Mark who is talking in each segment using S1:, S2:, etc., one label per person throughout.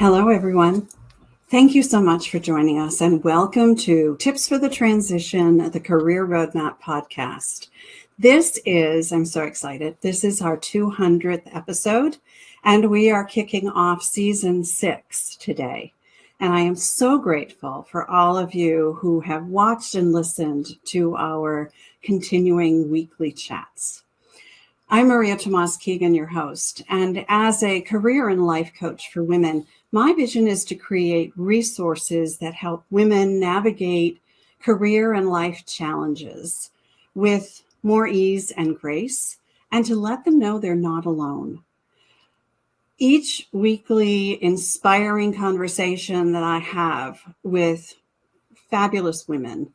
S1: Hello, everyone. Thank you so much for joining us, and welcome to Tips for the Transition, the Career Roadmap podcast. I'm so excited. This is our 200th episode, and we are kicking off season 6 today. And I am so grateful for all of you who have watched and listened to our continuing weekly chats. I'm Maria Tomás-Keegan, your host, and as a career and life coach for women, my vision is to create resources that help women navigate career and life challenges with more ease and grace, and to let them know they're not alone. Each weekly inspiring conversation that I have with fabulous women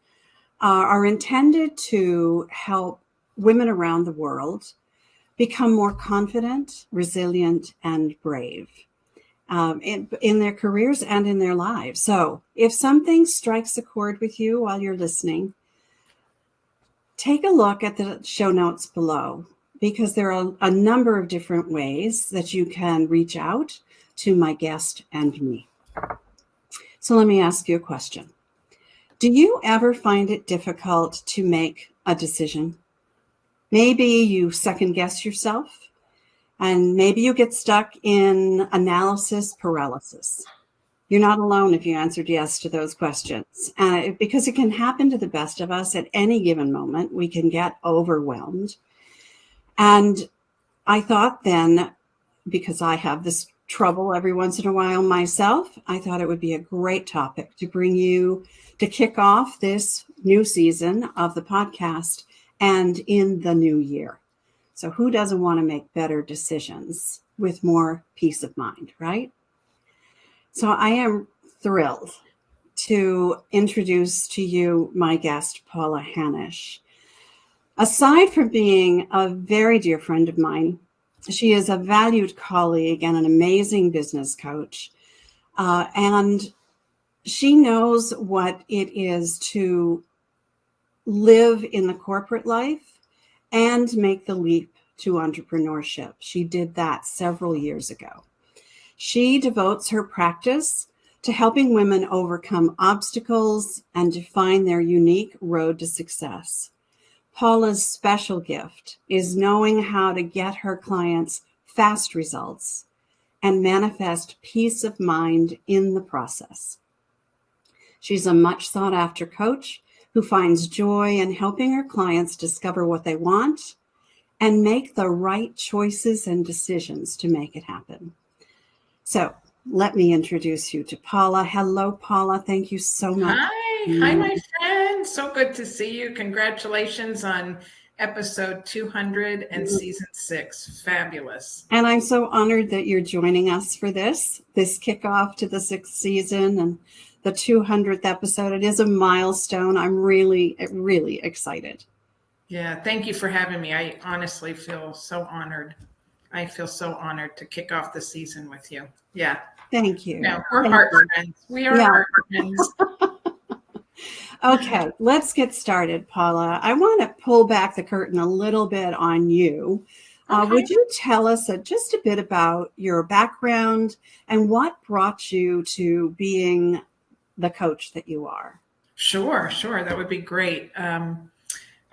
S1: are intended to help women around the world become more confident, resilient, and brave in their careers and in their lives. So if something strikes a chord with you while you're listening, take a look at the show notes below, because there are a number of different ways that you can reach out to my guest and me. So let me ask you a question. Do you ever find it difficult to make a decision? Maybe you second guess yourself, and maybe you get stuck in analysis paralysis. You're not alone if you answered yes to those questions, because it can happen to the best of us at any given moment. We can get overwhelmed. And I thought then, because I have this trouble every once in a while myself, I thought it would be a great topic to bring you to kick off this new season of the podcast and in the new year. So who doesn't want to make better decisions with more peace of mind, right? So I am thrilled to introduce to you my guest, Paula Hannasch. Aside from being a very dear friend of mine, she is a valued colleague and an amazing business coach. And she knows what it is to live in the corporate life and make the leap to entrepreneurship. She did that several years ago. She devotes her practice to helping women overcome obstacles and define their unique road to success. Paula's special gift is knowing how to get her clients fast results and manifest peace of mind in the process. She's a much sought after coach who finds joy in helping her clients discover what they want and make the right choices and decisions to make it happen. So let me introduce you to Paula. Hello, Paula. Thank you so much.
S2: Hi, my friend. So good to see you. Congratulations on episode 200 and season 6. Fabulous.
S1: And I'm so honored that you're joining us for this kickoff to the 6th season and the 200th episode. It is a milestone. I'm really, really excited.
S2: Yeah, thank you for having me. I honestly feel so honored. I feel so honored to kick off the season with you. Yeah.
S1: Thank you.
S2: Yeah, we're heart friends. We are heart friends.
S1: Okay, let's get started, Paula. I want to pull back the curtain a little bit on you. Okay. Would you tell us just a bit about your background and what brought you to being the coach that you are?
S2: Sure. That would be great.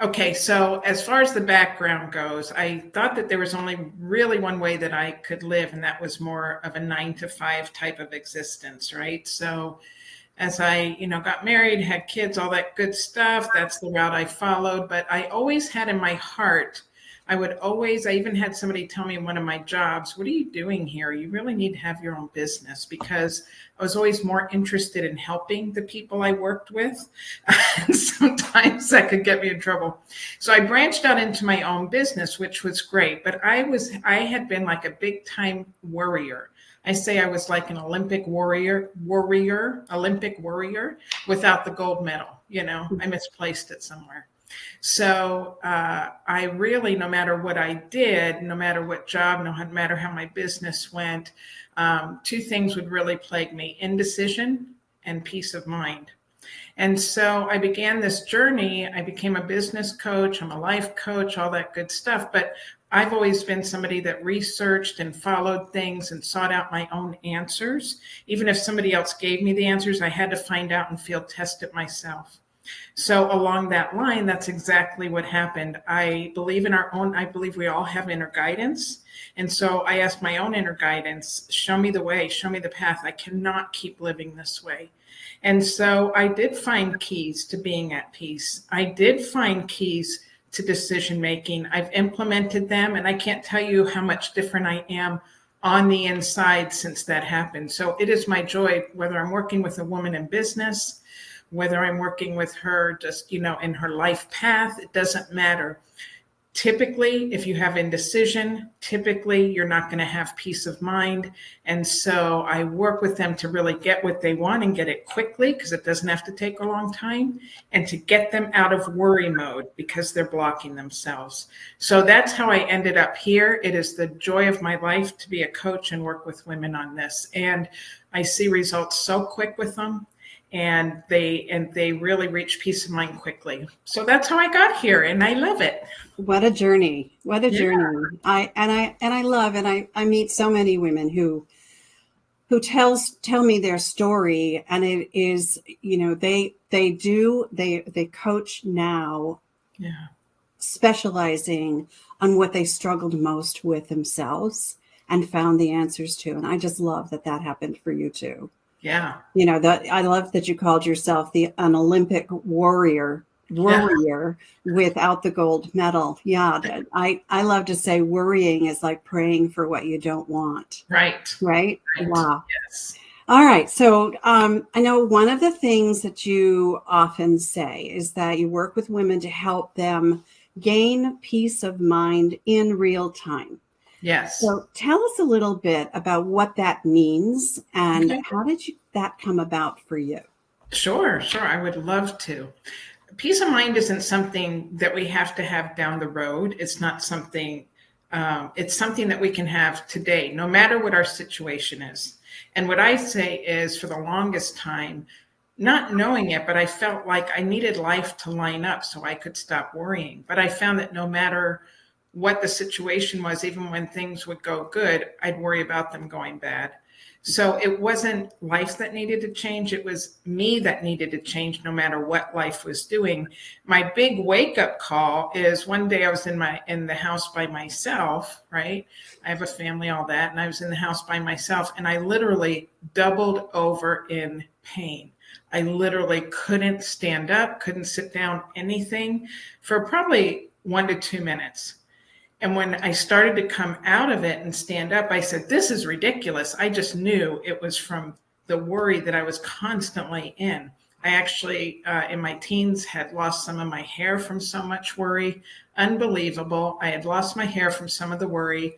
S2: Okay, so as far as the background goes, I thought that there was only really one way that I could live, and that was more of a 9-to-5 type of existence, right? So as I, got married, had kids, all that good stuff, that's the route I followed. But I always had in my heart, I even had somebody tell me in one of my jobs, what are you doing here? You really need to have your own business, because I was always more interested in helping the people I worked with. And sometimes that could get me in trouble. So I branched out into my own business, which was great. But I had been like a big time worrier. I say I was like an Olympic warrior without the gold medal. I misplaced it somewhere. So I really, no matter what I did, no matter what job, no matter how my business went, 2 things would really plague me: indecision and peace of mind. And so I began this journey. I became a business coach. I'm a life coach, all that good stuff. But I've always been somebody that researched and followed things and sought out my own answers. Even if somebody else gave me the answers, I had to find out and field test it myself. So along that line, that's exactly what happened. I believe I believe we all have inner guidance. And so I asked my own inner guidance, show me the way, show me the path. I cannot keep living this way. And so I did find keys to being at peace. I did find keys to decision making. I've implemented them, and I can't tell you how much different I am on the inside since that happened. So it is my joy, whether I'm working with a woman in business, whether I'm working with her just, in her life path, it doesn't matter. Typically, if you have indecision, typically you're not going to have peace of mind. And so I work with them to really get what they want and get it quickly, because it doesn't have to take a long time, and to get them out of worry mode because they're blocking themselves. So that's how I ended up here. It is the joy of my life to be a coach and work with women on this. And I see results so quick with them. And they really reach peace of mind quickly. So that's how I got here, and I love it.
S1: What a journey! What a journey! I love, and I meet so many women who tell me their story, and it is, they coach now, specializing on what they struggled most with themselves and found the answers to. And I just love that happened for you too.
S2: Yeah.
S1: I love that you called yourself an Olympic warrior without the gold medal. Yeah. I love to say worrying is like praying for what you don't want.
S2: Right.
S1: Wow.
S2: Yes.
S1: All right. So I know one of the things that you often say is that you work with women to help them gain peace of mind in real time.
S2: Yes.
S1: So tell us a little bit about what that means, and how did that come about for you?
S2: Sure. I would love to. Peace of mind isn't something that we have to have down the road. It's not something, it's something that we can have today, no matter what our situation is. And what I say is, for the longest time, not knowing it, but I felt like I needed life to line up so I could stop worrying. But I found that no matter what the situation was, even when things would go good, I'd worry about them going bad. So it wasn't life that needed to change. It was me that needed to change, no matter what life was doing. My big wake up call is one day I was in the house by myself, right? I have a family, all that. And I was in the house by myself, and I literally doubled over in pain. I literally couldn't stand up, couldn't sit down, anything, for probably 1 to 2 minutes. And when I started to come out of it and stand up, I said, this is ridiculous. I just knew it was from the worry that I was constantly in. I actually, in my teens, had lost some of my hair from so much worry. Unbelievable. I had lost my hair from some of the worry.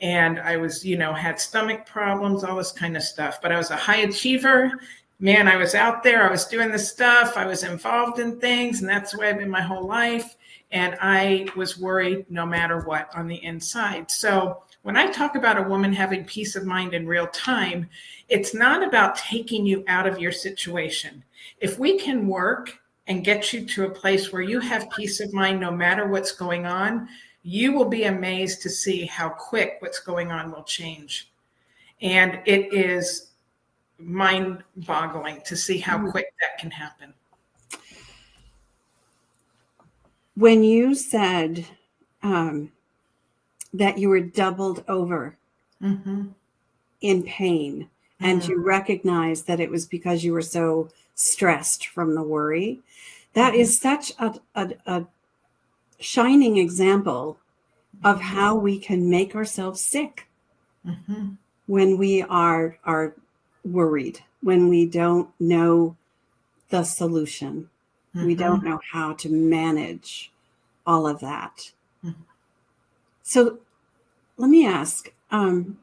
S2: And I was, had stomach problems, all this kind of stuff. But I was a high achiever. Man, I was out there. I was doing this stuff. I was involved in things. And that's the way I've been my whole life. And I was worried no matter what on the inside. So when I talk about a woman having peace of mind in real time, it's not about taking you out of your situation. If we can work and get you to a place where you have peace of mind no matter what's going on, you will be amazed to see how quick what's going on will change. And it is mind-boggling to see how quick that can happen.
S1: When you said that you were doubled over in pain, and you recognized that it was because you were so stressed from the worry, that is such a shining example of how we can make ourselves sick when we are worried, when we don't know the solution. We don't know how to manage all of that. So let me ask, when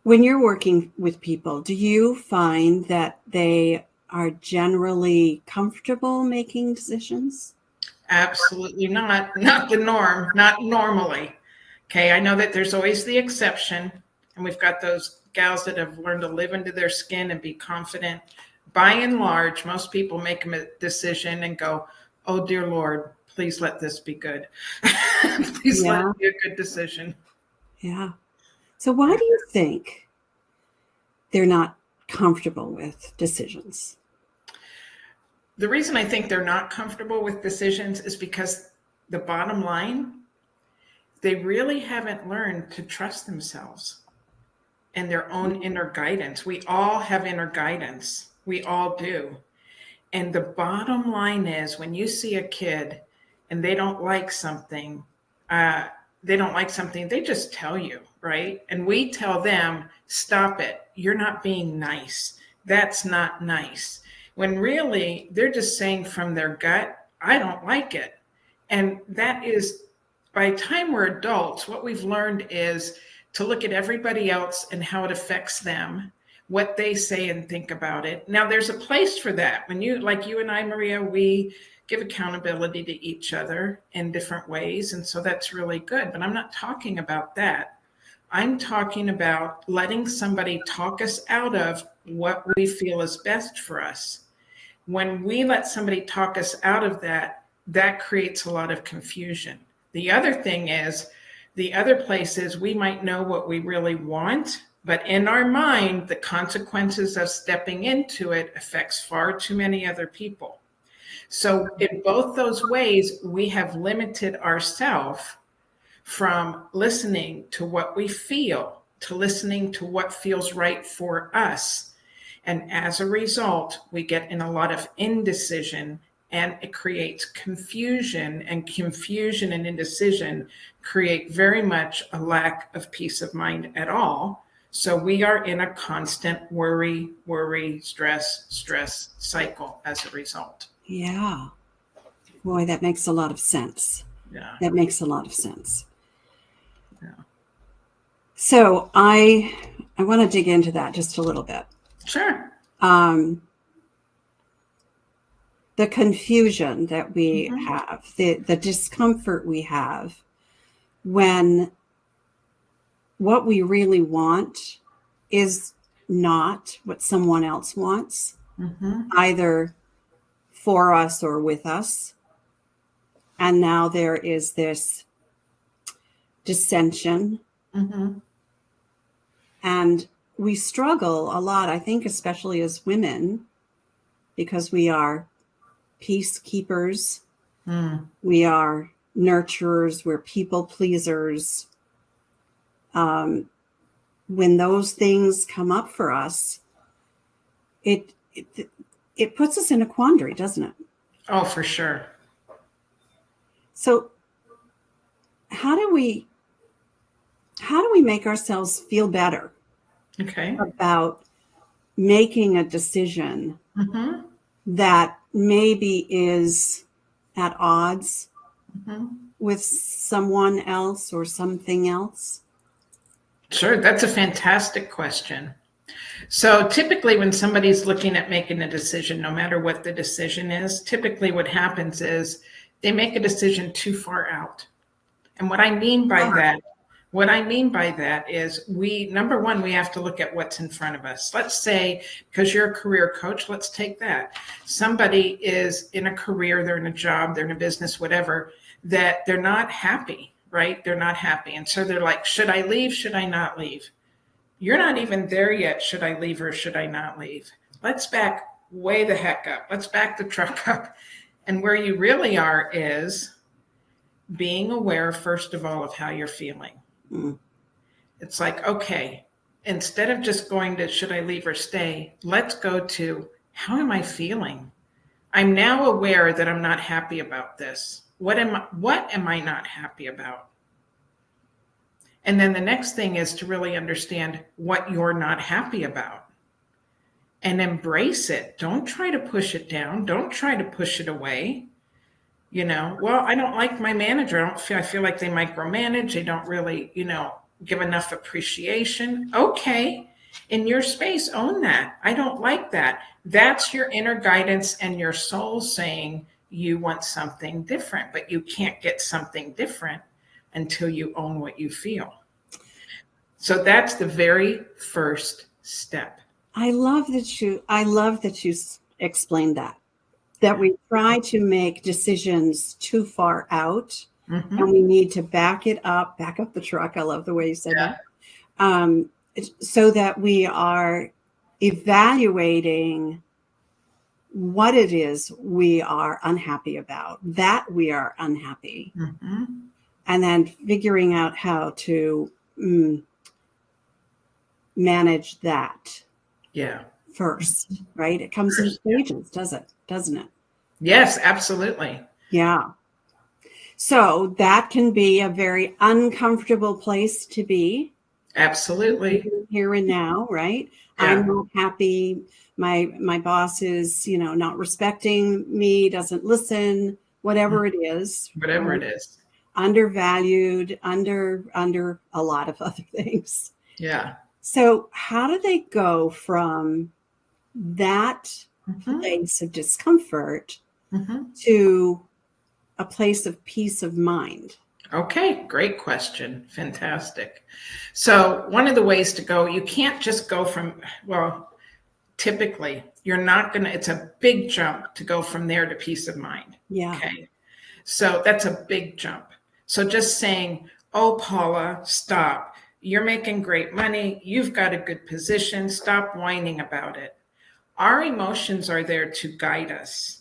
S1: you're working with people, do you find that they are generally comfortable making decisions?
S2: Absolutely not. Not the norm, not normally. Okay, I know that there's always the exception, and we've got those gals that have learned to live into their skin and be confident. By and large, most people make a decision and go, oh, dear Lord, please let this be good. Please let it be a good decision.
S1: Yeah. So why do you think they're not comfortable with decisions?
S2: The reason I think they're not comfortable with decisions is because the bottom line, they really haven't learned to trust themselves and their own inner guidance. We all have inner guidance. We all do. And the bottom line is, when you see a kid and they don't like something, they just tell you, right? And we tell them, stop it. You're not being nice. That's not nice. When really they're just saying from their gut, I don't like it. And that is, by the time we're adults, what we've learned is to look at everybody else and how it affects them, what they say and think about it. Now, there's a place for that. When you, like you and I, Maria, we give accountability to each other in different ways. And so that's really good. But I'm not talking about that. I'm talking about letting somebody talk us out of what we feel is best for us. When we let somebody talk us out of that, that creates a lot of confusion. The other thing is, the other place is we might know what we really want, but in our mind, the consequences of stepping into it affects far too many other people. So in both those ways, we have limited ourselves from listening to what we feel, to listening to what feels right for us. And as a result, we get in a lot of indecision, and it creates confusion, and confusion and indecision create very much a lack of peace of mind at all. So we are in a constant worry, stress cycle as a result.
S1: Yeah. Boy, that makes a lot of sense.
S2: Yeah.
S1: That makes a lot of sense.
S2: Yeah.
S1: So I want to dig into that just a little bit.
S2: Sure.
S1: The confusion that we have, the discomfort we have when what we really want is not what someone else wants, either for us or with us. And now there is this dissension. And we struggle a lot, I think, especially as women, because we are peacekeepers. We are nurturers. We're people pleasers. When those things come up for us, it puts us in a quandary, doesn't it?
S2: Oh, for sure.
S1: So how do we make ourselves feel better about making a decision that maybe is at odds with someone else or something else?
S2: Sure, that's a fantastic question. So typically when somebody's looking at making a decision, no matter what the decision is, typically what happens is they make a decision too far out. And what I mean by that is number one, we have to look at what's in front of us. Let's say, because you're a career coach, let's take that. Somebody is in a career, they're in a job, they're in a business, whatever, that they're not happy, right? They're not happy. And so they're like, should I leave? Should I not leave? You're not even there yet. Should I leave or should I not leave? Let's back way the heck up. Let's back the truck up. And where you really are is being aware, first of all, of how you're feeling. It's like, okay, instead of just going to should I leave or stay, let's go to how am I feeling? I'm now aware that I'm not happy about this. What am I not happy about? And then the next thing is to really understand what you're not happy about and embrace it. Don't try to push it down. Don't try to push it away. Well, I don't like my manager. I feel like they micromanage. They don't really, give enough appreciation. Okay. In your space, own that. I don't like that. That's your inner guidance and your soul saying you want something different, but you can't get something different until you own what you feel. So that's the very first step.
S1: I love that you explained that. that we try to make decisions too far out,
S2: Mm-hmm.
S1: and we need to back up the truck. I love the way you said that. So that we are evaluating what it is we are unhappy about, that we are unhappy,
S2: Mm-hmm.
S1: and then figuring out how to manage that first, right? It comes in stages, doesn't it?
S2: Yes, absolutely.
S1: Yeah. So that can be a very uncomfortable place to be.
S2: Absolutely.
S1: Here and now, right?
S2: Yeah.
S1: I'm not happy. My boss is, not respecting me, doesn't listen, whatever it is.
S2: Whatever
S1: right?
S2: it is.
S1: Undervalued, under a lot of other things.
S2: Yeah.
S1: So how do they go from that place of discomfort to a place of peace of mind?
S2: Okay, great question. Fantastic. So one of the ways to go, you can't just go from, typically you're not going to, it's a big jump to go from there to peace of mind.
S1: Yeah.
S2: Okay. So that's a big jump. So just saying, oh, Paula, stop. You're making great money. You've got a good position. Stop whining about it. Our emotions are there to guide us.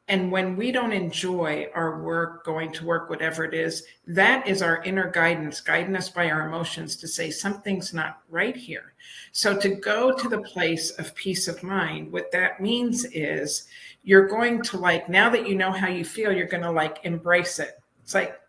S2: And when we don't enjoy our work, going to work, whatever it is, that is our inner guidance, guiding us by our emotions to say something's not right here. So to go to the place of peace of mind, what that means is you're going to now that you know how you feel, you're going to embrace it. It's like,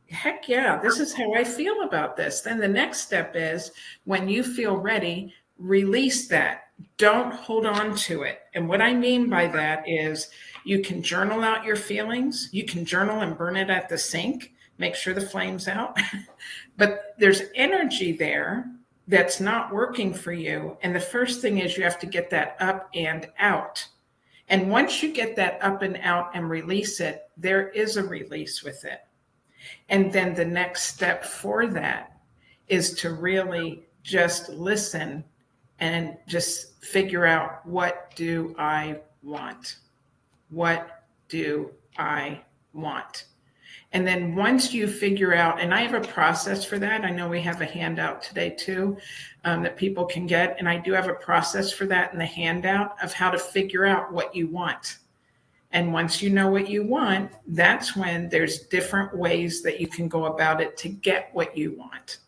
S2: heck yeah, this is how I feel about this. Then the next step is when you feel ready, release that. Don't hold on to it. And what I mean by that is you can journal out your feelings. You can journal and burn it at the sink. Make sure the flame's out. But there's energy there that's not working for you. And the first thing is you have to get that up and out. And once you get that up and out and release it, there is a release with it. And then the next step for that is to really just listen and just figure out, what do I want? What do I want? And then once you figure out, and I have a process for that. I know we have a handout today too that people can get. And I do have a process for that in the handout of how to figure out what you want. And once you know what you want, that's when there's different ways that you can go about it to get what you want.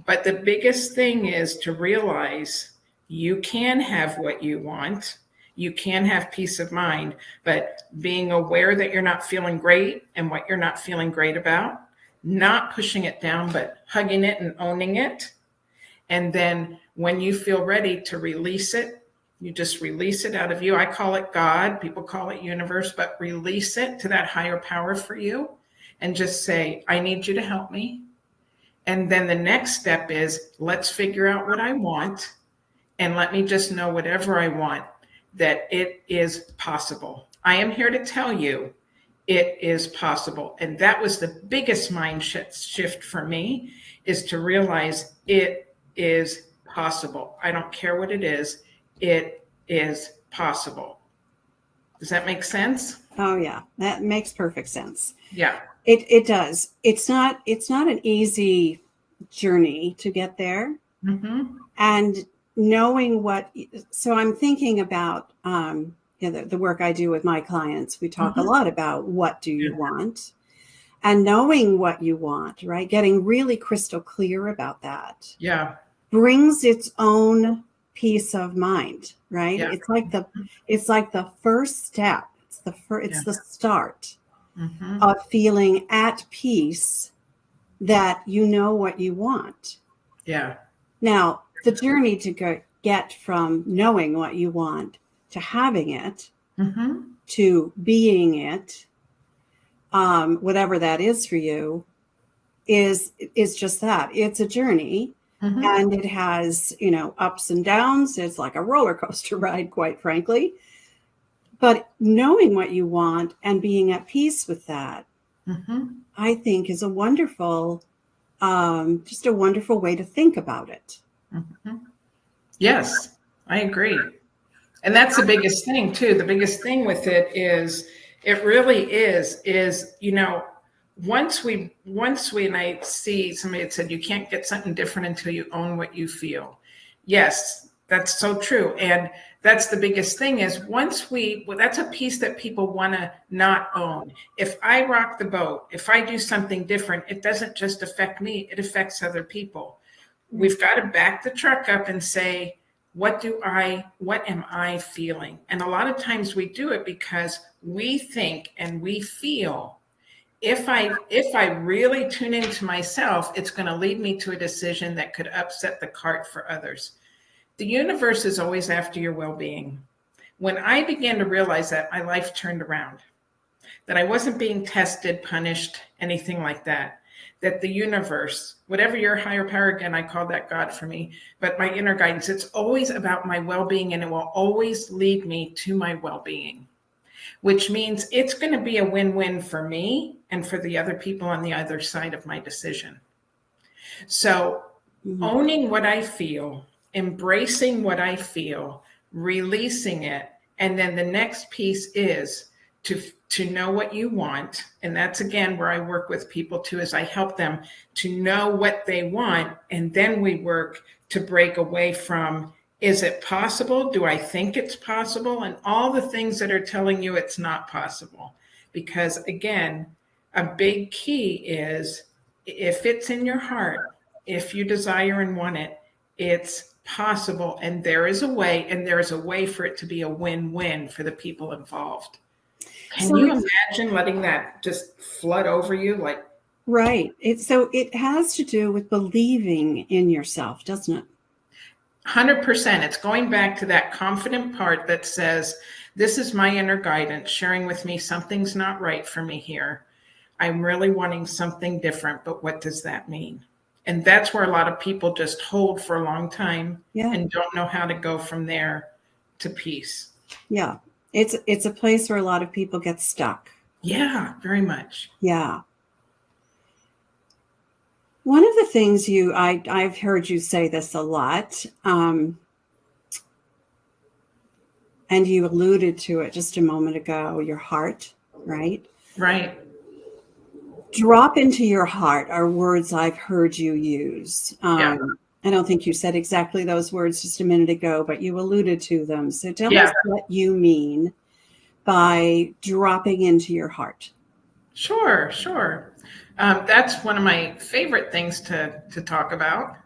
S2: But the biggest thing is to realize you can have what you want. You can have peace of mind, but being aware that you're not feeling great and what you're not feeling great about, not pushing it down, but hugging it and owning it. And then when you feel ready to release it, you just release it out of you. I call it God. People call it universe, but release it to that higher power for you and just say, I need you to help me. And then the next step is, let's figure out what I want. And let me just know whatever I want, that it is possible. I am here to tell you it is possible. And that was the biggest mind shift for me, is to realize it is possible. I don't care what it is possible. Does that make sense?
S1: Oh yeah, that makes perfect sense.
S2: Yeah.
S1: It does. It's not an easy journey to get there.
S2: Mm-hmm.
S1: And knowing so I'm thinking about the work I do with my clients. We talk a lot about what do you want, and knowing what you want, right? Getting really crystal clear about that.
S2: Yeah.
S1: Brings its own peace of mind, right?
S2: Yeah.
S1: It's like the first step. It's the start of feeling at peace that you know what you want.
S2: Yeah.
S1: Now, the journey to get from knowing what you want to having it, to being it, whatever that is for you, is just that. It's a journey. And it has, ups and downs. It's like a roller coaster ride, quite frankly. But knowing what you want and being at peace with that, I think is a wonderful, just a wonderful way to think about it.
S2: Yes, I agree. And that's the biggest thing too. The biggest thing with it is, it really is, you know, once we, and I see somebody that said, you can't get something different until you own what you feel. Yes, that's so true. And that's the biggest thing is well, that's a piece that people want to not own. If I rock the boat, if I do something different, it doesn't just affect me, it affects other people. We've got to back the truck up and say, what am I feeling? And a lot of times we do it because we think and we feel, if I really tune into myself, it's going to lead me to a decision that could upset the cart for others. The universe is always after your well-being. When I began to realize that, my life turned around, that I wasn't being tested, punished, anything like that. That the universe, whatever your higher power, again, I call that God for me, but my inner guidance, it's always about my well-being, and it will always lead me to my well-being, which means it's going to be a win-win for me and for the other people on the other side of my decision. So owning what I feel, embracing what I feel, releasing it, and then the next piece is to know what you want. And that's, again, where I work with people too, is I help them to know what they want. And then we work to break away from, is it possible? Do I think it's possible? And all the things that are telling you it's not possible. Because again, a big key is, if it's in your heart, if you desire and want it, it's possible. And there is a way, and there is a way for it to be a win-win for the people involved. Can you imagine letting that just flood over you? Like,
S1: right. So it has to do with believing in yourself, doesn't it?
S2: 100%. It's going back to that confident part that says, this is my inner guidance sharing with me, something's not right for me here. I'm really wanting something different, but what does that mean? And that's where a lot of people just hold for a long time and don't know how to go from there to peace.
S1: Yeah. It's a place where a lot of people get stuck.
S2: Yeah, very much.
S1: Yeah. One of the things I've heard you say this a lot, and you alluded to it just a moment ago, your heart, right?
S2: Right.
S1: Drop into your heart are words I've heard you use. I don't think you said exactly those words just a minute ago, but you alluded to them. So tell us what you mean by dropping into your heart.
S2: Sure. That's one of my favorite things to talk about.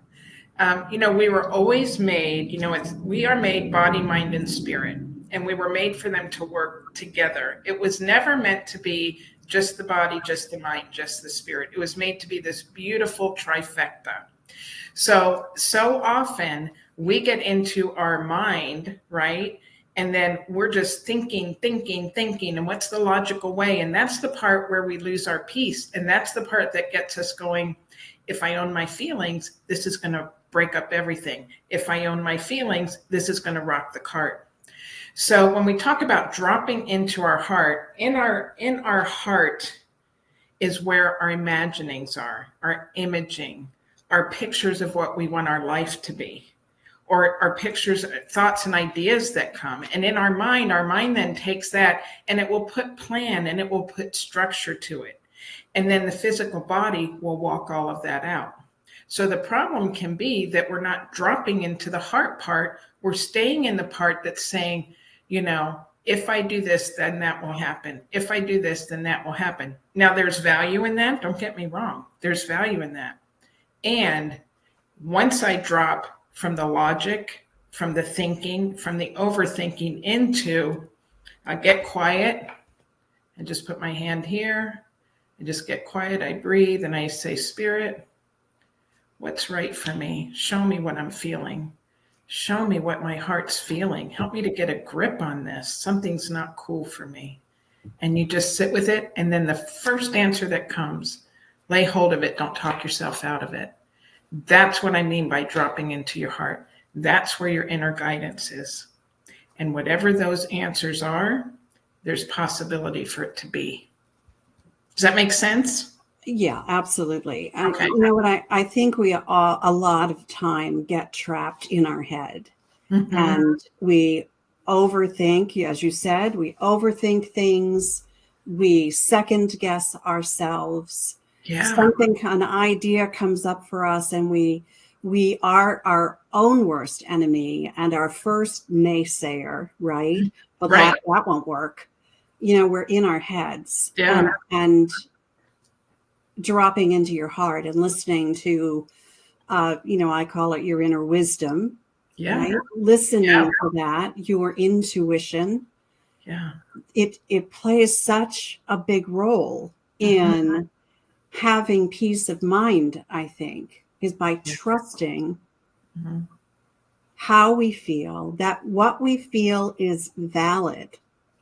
S2: We were always made, we are made body, mind, and spirit, and we were made for them to work together. It was never meant to be just the body, just the mind, just the spirit. It was made to be this beautiful trifecta. So often we get into our mind, right? And then we're just thinking, and what's the logical way? And that's the part where we lose our peace. And that's the part that gets us going, if I own my feelings, this is going to break up everything. If I own my feelings, this is going to rock the cart. So when we talk about dropping into our heart, in our heart is where our imaginings are, our imaging, our pictures of what we want our life to be, or our pictures, thoughts, and ideas that come. And in our mind then takes that and it will put plan and it will put structure to it. And then the physical body will walk all of that out. So the problem can be that we're not dropping into the heart part. We're staying in the part that's saying, if I do this, then that will happen. If I do this, then that will happen. Now, there's value in that. Don't get me wrong. There's value in that. And once I drop from the logic, from the thinking, from the overthinking into, I get quiet and just put my hand here and just get quiet. I breathe and I say, Spirit, what's right for me? Show me what I'm feeling. Show me what my heart's feeling. Help me to get a grip on this. Something's not cool for me. And you just sit with it. And then the first answer that comes, lay hold of it. Don't talk yourself out of it. That's what I mean by dropping into your heart. That's where your inner guidance is. And whatever those answers are, there's possibility for it to be. Does that make sense?
S1: Yeah, absolutely.
S2: Okay.
S1: You know what? I think we all, a lot of time, get trapped in our head, and we overthink, as you said, we overthink things. We second guess ourselves.
S2: Yeah.
S1: An idea comes up for us, and we are our own worst enemy and our first naysayer, right? But
S2: Right.
S1: that won't work. We're in our heads,
S2: Yeah.
S1: and dropping into your heart and listening to, I call it your inner wisdom,
S2: Yeah.
S1: right? Listening to that, your intuition.
S2: Yeah.
S1: It plays such a big role in having peace of mind, I think, is by trusting how we feel, that what we feel is valid.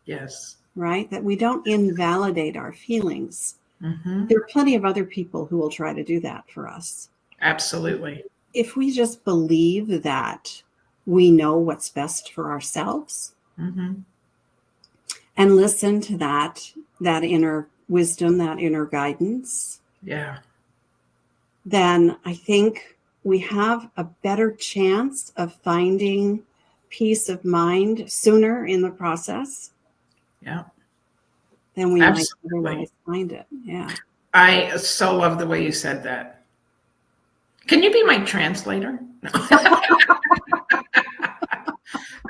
S2: Yes.
S1: Right? That we don't invalidate our feelings. There are plenty of other people who will try to do that for us.
S2: Absolutely.
S1: If we just believe that we know what's best for ourselves and listen to that inner wisdom, that inner guidance, then I think we have a better chance of finding peace of mind sooner in the process.
S2: Yeah.
S1: Then we might otherwise find it. Yeah.
S2: I so love the way you said that. Can you be my translator?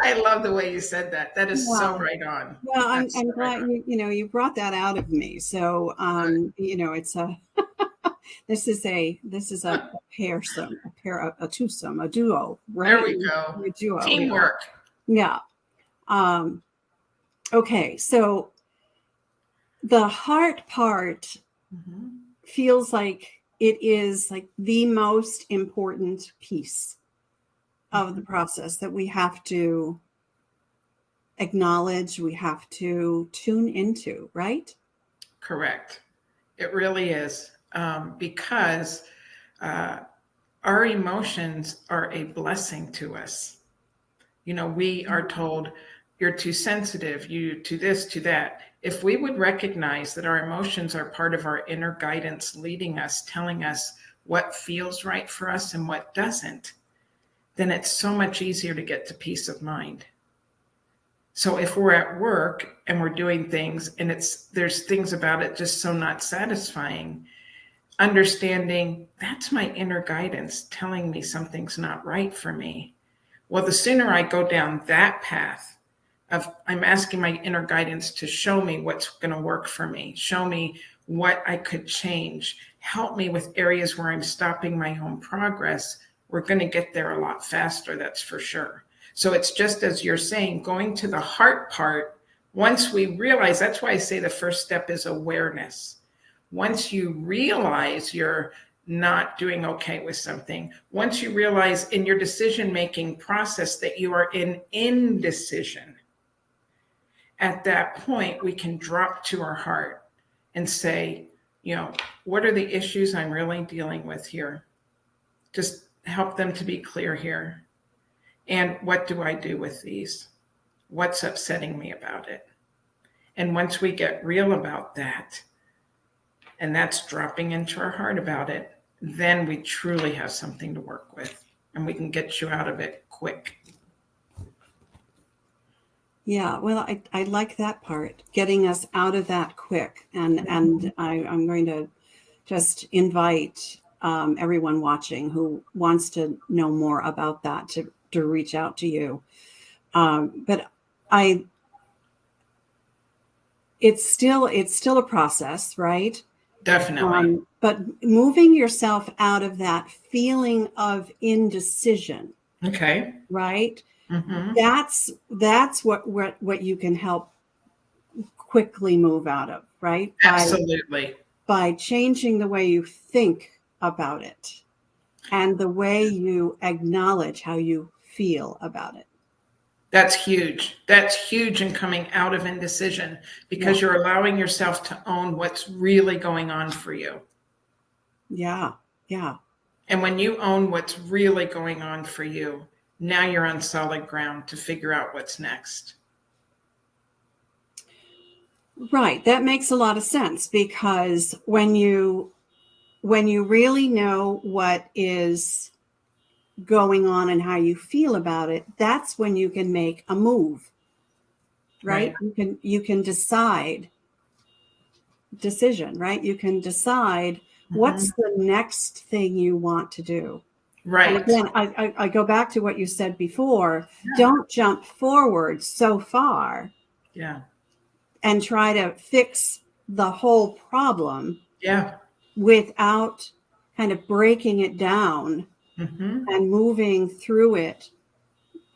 S2: I love the way you said that. That is so right on.
S1: Well, I'm glad you brought that out of me. So it's this is a pairsome, a twosome, a duo, right?
S2: There we go.
S1: A duo,
S2: teamwork.
S1: Yeah. Okay, so the heart part feels like it is like the most important piece of the process that we have to acknowledge, we have to tune into, right?
S2: Correct. It really is, because our emotions are a blessing to us. We are told you're too sensitive, you to this, to that. If we would recognize that our emotions are part of our inner guidance, leading us, telling us what feels right for us and what doesn't, then it's so much easier to get to peace of mind. So if we're at work and we're doing things and there's things about it just so not satisfying, understanding that's my inner guidance telling me something's not right for me. Well, the sooner I go down that path of I'm asking my inner guidance to show me what's going to work for me, show me what I could change, help me with areas where I'm stopping my own progress, we're going to get there a lot faster, that's for sure. So it's just as you're saying, going to the heart part, once we realize, that's why I say the first step is awareness. Once you realize you're not doing okay with something, once you realize in your decision-making process that you are in indecision, at that point, we can drop to our heart and say, what are the issues I'm really dealing with here? Just help them to be clear here. And what do I do with these? What's upsetting me about it? And once we get real about that, and that's dropping into our heart about it, then we truly have something to work with and we can get you out of it quick.
S1: Yeah, well, I like that part, getting us out of that quick. And I'm going to just invite everyone watching who wants to know more about that to reach out to you. But it's still a process, right?
S2: Definitely.
S1: But moving yourself out of that feeling of indecision.
S2: Okay.
S1: Right? That's what you can help quickly move out of, right?
S2: Absolutely.
S1: By changing the way you think about it and the way you acknowledge how you feel about it.
S2: That's huge. That's huge in coming out of indecision, because you're allowing yourself to own what's really going on for you.
S1: Yeah. Yeah.
S2: And when you own what's really going on for you, now you're on solid ground to figure out what's next.
S1: Right. That makes a lot of sense, because when you really know what is going on and how you feel about it, that's when you can make a move. right? You can decide decision, right? You can decide what's the next thing you want to do.
S2: Right.
S1: And again, I go back to what you said before. Don't jump forward so far.
S2: Yeah.
S1: And try to fix the whole problem.
S2: Yeah.
S1: Without kind of breaking it down and moving through it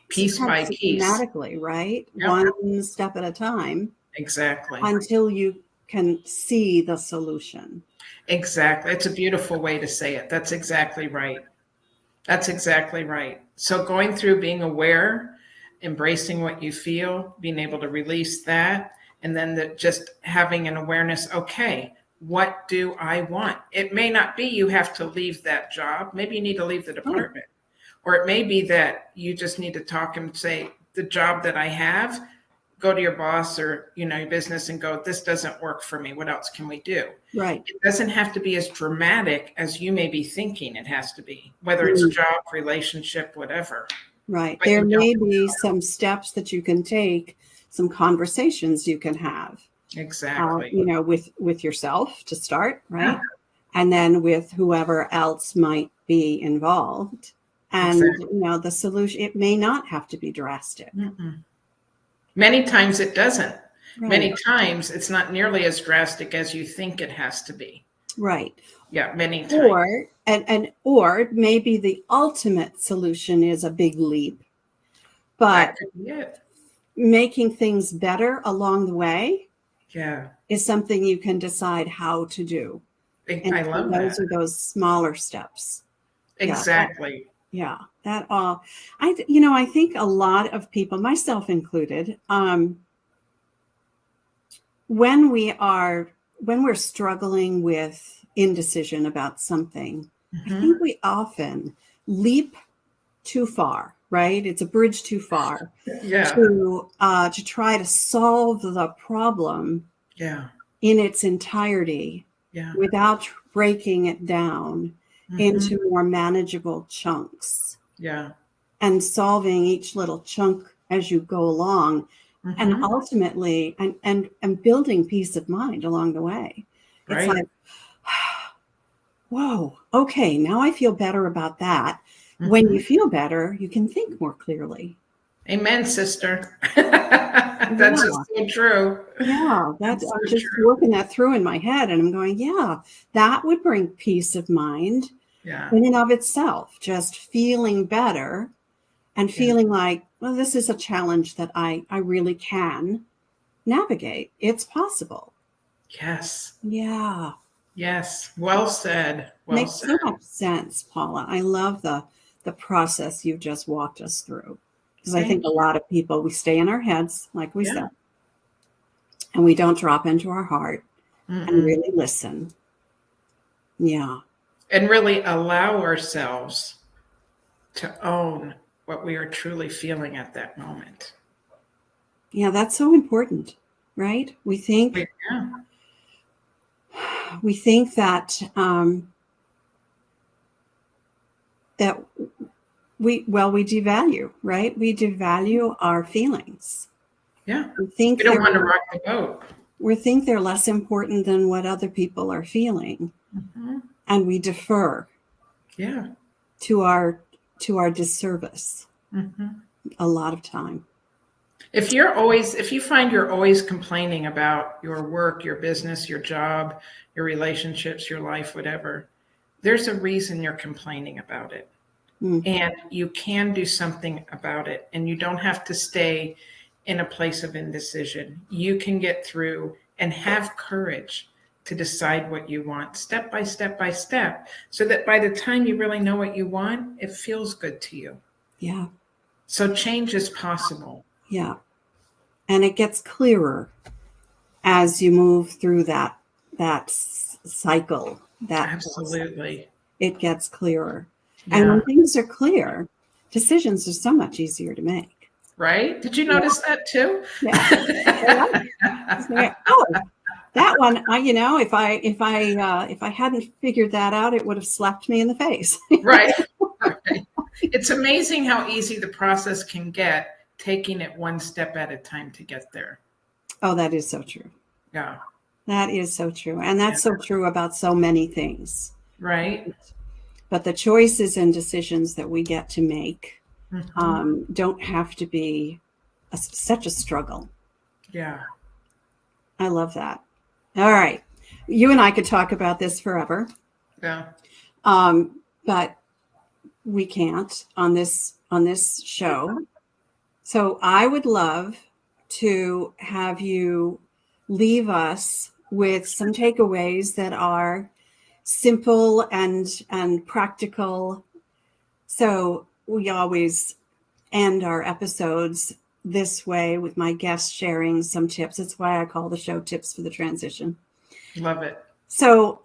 S2: piece by piece,
S1: systematically, right? One step at a time.
S2: Exactly.
S1: Until you can see the solution.
S2: Exactly. It's a beautiful way to say it. That's exactly right. That's exactly right. So going through being aware, embracing what you feel, being able to release that, and then just having an awareness, okay, what do I want? It may not be you have to leave that job. Maybe you need to leave the department. Or it may be that you just need to talk and say, the job that I have, go to your boss or, your business and go, this doesn't work for me. What else can we do?
S1: Right.
S2: It doesn't have to be as dramatic as you may be thinking it has to be, whether it's a job, relationship, whatever.
S1: Right. But there may be some steps that you can take, some conversations you can have.
S2: Exactly.
S1: With yourself to start, right? Yeah. And then with whoever else might be involved. And, the solution, it may not have to be drastic.
S2: Many times it doesn't. Right. Many times it's not nearly as drastic as you think it has to be.
S1: Right.
S2: Yeah, many times.
S1: Or maybe the ultimate solution is a big leap. But making things better along the way is something you can decide how to do.
S2: I love that.
S1: Those are those smaller steps.
S2: Exactly.
S1: Yeah, that all. I think a lot of people, myself included, when we're struggling with indecision about something, I think we often leap too far, right? It's a bridge too far to try to solve the problem in its entirety without breaking it down into more manageable chunks.
S2: Yeah.
S1: And solving each little chunk as you go along. And ultimately, and building peace of mind along the way. It's like, whoa, okay, now I feel better about that. When you feel better, you can think more clearly.
S2: Amen, sister. That's just so true.
S1: Yeah, I'm just working that through in my head, and I'm going, that would bring peace of mind in and of itself. Just feeling better and feeling like, well, this is a challenge that I really can navigate. It's possible.
S2: Yes.
S1: Yeah.
S2: Yes. Well said.
S1: Makes so much sense, Paula. I love the process you've just walked us through. Because I think a lot of people, we stay in our heads, like we said, and we don't drop into our heart and really listen. Yeah.
S2: And really allow ourselves to own what we are truly feeling at that moment.
S1: Yeah, that's so important, right? We think that that we devalue, right? We devalue our feelings.
S2: Yeah.
S1: We
S2: don't want to rock the boat.
S1: We think they're less important than what other people are feeling. And we defer to our disservice a lot of time.
S2: If you find you're always complaining about your work, your business, your job, your relationships, your life, whatever, there's a reason you're complaining about it. And you can do something about it. And you don't have to stay in a place of indecision. You can get through and have courage to decide what you want step by step by step, so that by the time you really know what you want, it feels good to you.
S1: Yeah.
S2: So change is possible.
S1: Yeah. And it gets clearer as you move through that cycle.
S2: Absolutely.
S1: It gets clearer. Yeah. And when things are clear, decisions are so much easier to make.
S2: Right? Did you notice that too?
S1: Yeah. That one, if I hadn't figured that out, it would have slapped me in the face.
S2: Right. It's amazing how easy the process can get, taking it one step at a time to get there.
S1: Oh, that is so true.
S2: Yeah.
S1: That is so true. And that's so true about so many things.
S2: Right.
S1: But the choices and decisions that we get to make
S2: Mm-hmm.
S1: don't have to be such a struggle.
S2: Yeah.
S1: I love that. All right. You and I could talk about this forever.
S2: Yeah.
S1: But we can't on this show. So I would love to have you leave us with some takeaways that are simple and practical. So we always end our episodes this way with my guests sharing some tips. That's why I call the show Tips for the Transition.
S2: Love it.
S1: So,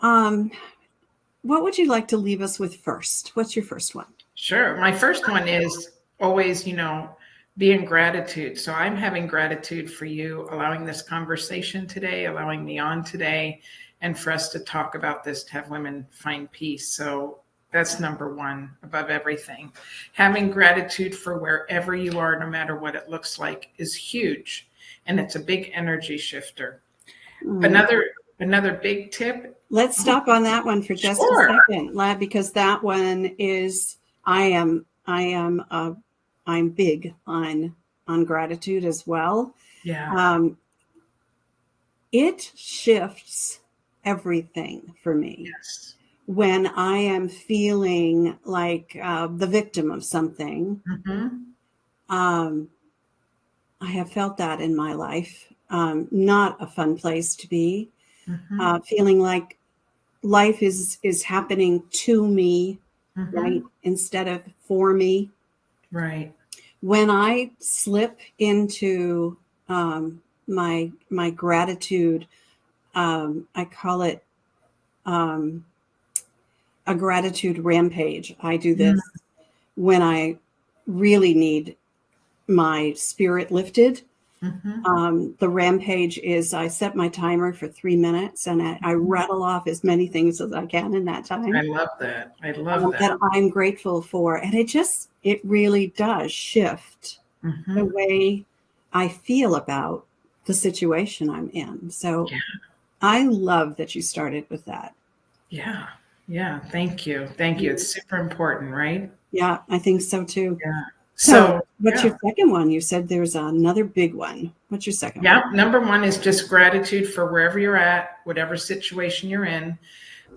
S1: what would you like to leave us with first? What's your first one?
S2: Sure. My first one is always, be in gratitude. So I'm having gratitude for you allowing this conversation today, allowing me on today, and for us to talk about this, to have women find peace. So that's number one above everything. Having gratitude for wherever you are, no matter what it looks like, is huge. And it's a big energy shifter. Another big tip.
S1: Let's stop on that one for just
S2: Sure.
S1: a second, because that one is I'm big on gratitude as well.
S2: Yeah.
S1: It shifts everything for me
S2: Yes.
S1: when I am feeling like the victim of something.
S2: Mm-hmm.
S1: I have felt that in my life. Not a fun place to be.
S2: Mm-hmm.
S1: Feeling like life is happening to me,
S2: Mm-hmm.
S1: right, instead of for me.
S2: Right.
S1: When I slip into my gratitude, I call it a gratitude rampage. I do this when I really need my spirit lifted. The rampage is I set my timer for 3 minutes and I rattle off as many things as I can in that time.
S2: I love that. I love that.
S1: That I'm grateful for. And it really does shift the way I feel about the situation I'm in. So
S2: Yeah.
S1: I love that you started with that.
S2: Yeah. Yeah. Thank you. Thank you. It's super important, right?
S1: Yeah, I think so too.
S2: Yeah.
S1: So what's
S2: yeah.
S1: your second one? You said there's another big one. What's your second one?
S2: Yeah. Number one is just gratitude for wherever you're at, whatever situation you're in.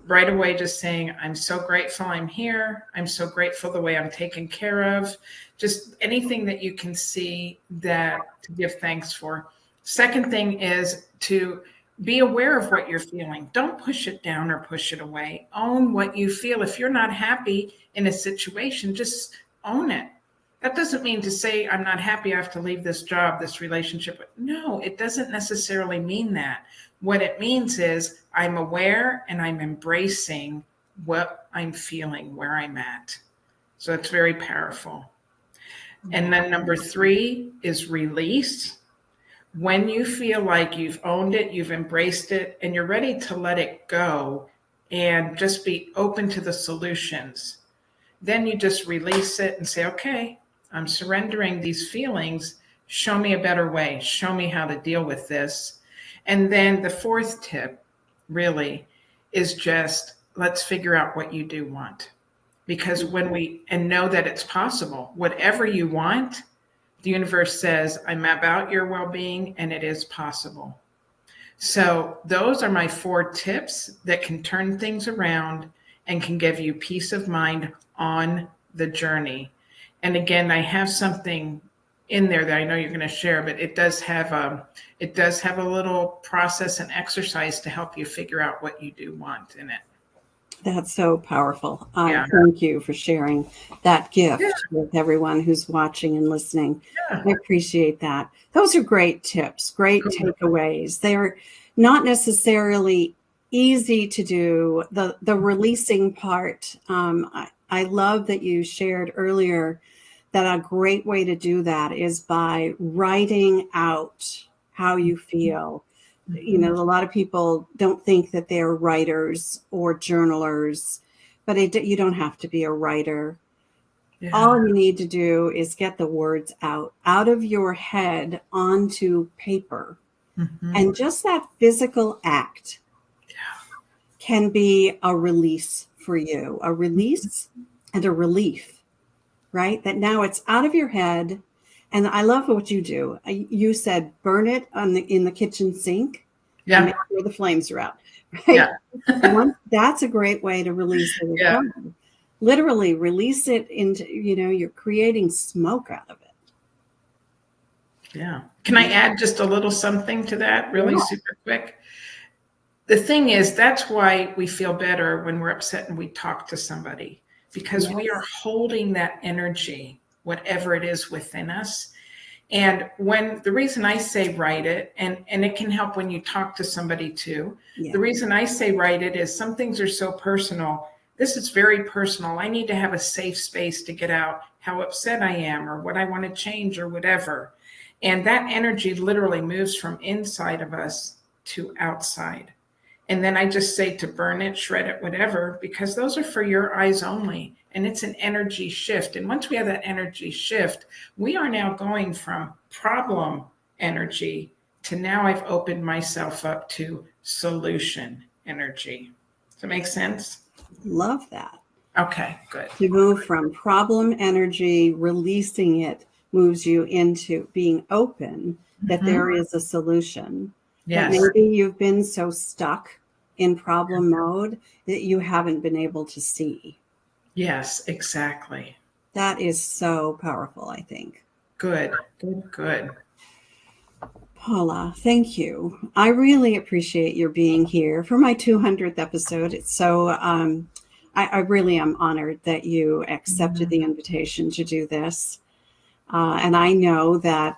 S2: Right away, just saying, I'm so grateful I'm here. I'm so grateful the way I'm taken care of. Just anything that you can see that to give thanks for. Second thing is to be aware of what you're feeling. Don't push it down or push it away. Own what you feel. If you're not happy in a situation, just own it. That doesn't mean to say, I'm not happy, I have to leave this job, this relationship. No, it doesn't necessarily mean that. What it means is I'm aware and I'm embracing what I'm feeling, where I'm at. So it's very powerful. And then number three is release. When you feel like you've owned it, you've embraced it, and you're ready to let it go and just be open to the solutions, then you just release it and say, okay, I'm surrendering these feelings. Show me a better way. Show me how to deal with this. And then the fourth tip really is just let's figure out what you do want. Because and know that it's possible, whatever you want, the universe says, I'm about your well-being and it is possible. So those are my 4 tips that can turn things around and can give you peace of mind on the journey. And again, I have something in there that I know you're going to share, but it does have a little process and exercise to help you figure out what you do want in it.
S1: That's so powerful. Thank you for sharing that gift with everyone who's watching and listening.
S2: Yeah.
S1: I appreciate that. Those are great tips, great takeaways. They're not necessarily easy to do. The releasing part, I love that you shared earlier that a great way to do that is by writing out how you feel. You know, a lot of people don't think that they're writers or journalers, but you don't have to be a writer. Yeah. All you need to do is get the words out of your head onto paper.
S2: Mm-hmm.
S1: And just that physical act can be a release for you, a release and a relief, right? That now it's out of your head. And I love what you do. You said burn it in the kitchen sink and make sure the flames are out, right?
S2: Yeah.
S1: That's a great way to release it as well. Literally release it into, you're creating smoke out of it.
S2: Yeah. Can I add just a little something to that really super quick? The thing is, that's why we feel better when we're upset and we talk to somebody, because we are holding that energy, whatever it is within us. And the reason I say write it, and it can help when you talk to somebody too. Yeah. The reason I say write it is some things are so personal. This is very personal. I need to have a safe space to get out how upset I am or what I want to change or whatever. And that energy literally moves from inside of us to outside. And then I just say to burn it, shred it, whatever, because those are for your eyes only. And it's an energy shift. And once we have that energy shift, we are now going from problem energy to now I've opened myself up to solution energy. Does that make sense?
S1: Love that.
S2: Okay, good.
S1: To move from problem energy, releasing it, moves you into being open that there is a solution.
S2: Yes.
S1: That maybe you've been so stuck in problem mode that you haven't been able to see.
S2: Yes, exactly.
S1: That is so powerful, I think.
S2: Good.
S1: Paula, thank you. I really appreciate your being here for my 200th episode. It's so, I really am honored that you accepted the invitation to do this. And I know that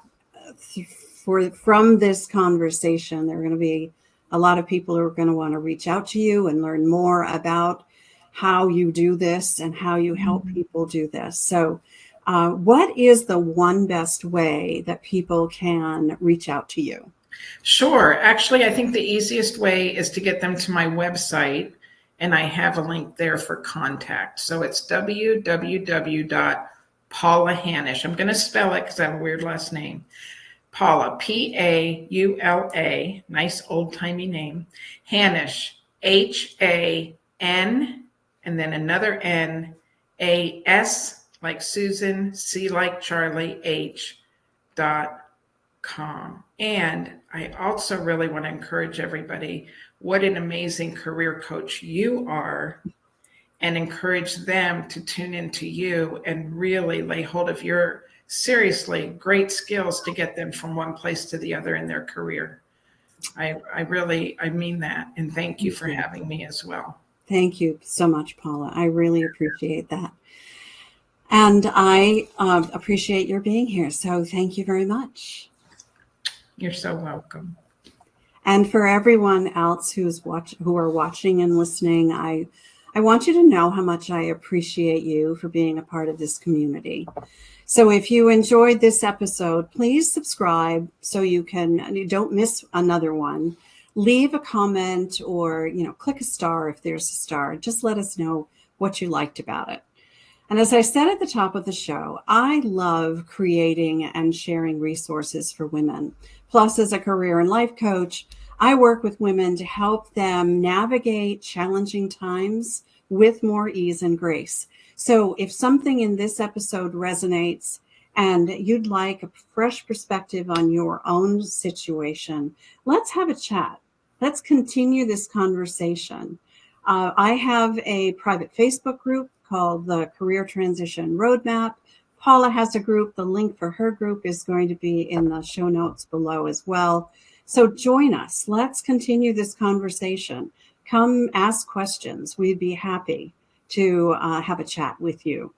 S1: from this conversation, there are going to be a lot of people who are going to want to reach out to you and learn more about how you do this and how you help people do this. So what is the one best way that people can reach out to you?
S2: Sure. Actually, I think the easiest way is to get them to my website, and I have a link there for contact. So it's www.Paula Hannasch. I'm going to spell it because I have a weird last name. Paula, Paula, nice old-timey name. Hannasch, Han, and then another N, A-S like Susan, C like Charlie, H.com. And I also really want to encourage everybody, what an amazing career coach you are, and encourage them to tune into you and really lay hold of your seriously great skills to get them from one place to the other in their career. I mean that. And thank you for having me as well.
S1: Thank you so much, Paula. I really appreciate that. And I appreciate your being here. So thank you very much.
S2: You're so welcome.
S1: And for everyone else who are watching and listening, I want you to know how much I appreciate you for being a part of this community. So if you enjoyed this episode, please subscribe so you don't miss another one. Leave a comment or, click a star if there's a star. Just let us know what you liked about it. And as I said at the top of the show, I love creating and sharing resources for women. Plus, as a career and life coach, I work with women to help them navigate challenging times with more ease and grace. So if something in this episode resonates and you'd like a fresh perspective on your own situation, let's have a chat. Let's continue this conversation. I have a private Facebook group called the Career Transition Roadmap. Paula has a group. The link for her group is going to be in the show notes below as well. So join us. Let's continue this conversation. Come ask questions. We'd be happy to have a chat with you.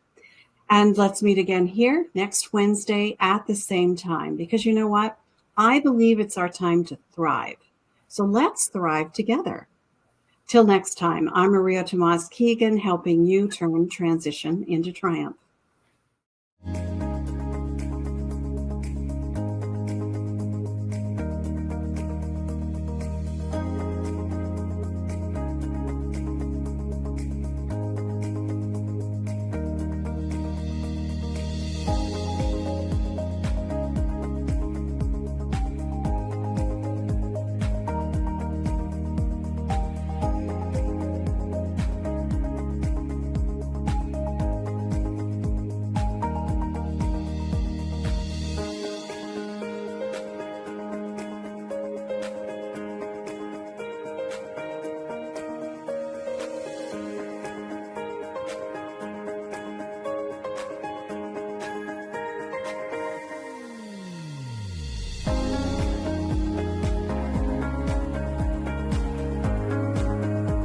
S1: And let's meet again here next Wednesday at the same time, because you know what? I believe it's our time to thrive. So let's thrive together. Till next time, I'm Maria Tomás-Keegan, helping you turn transition into triumph.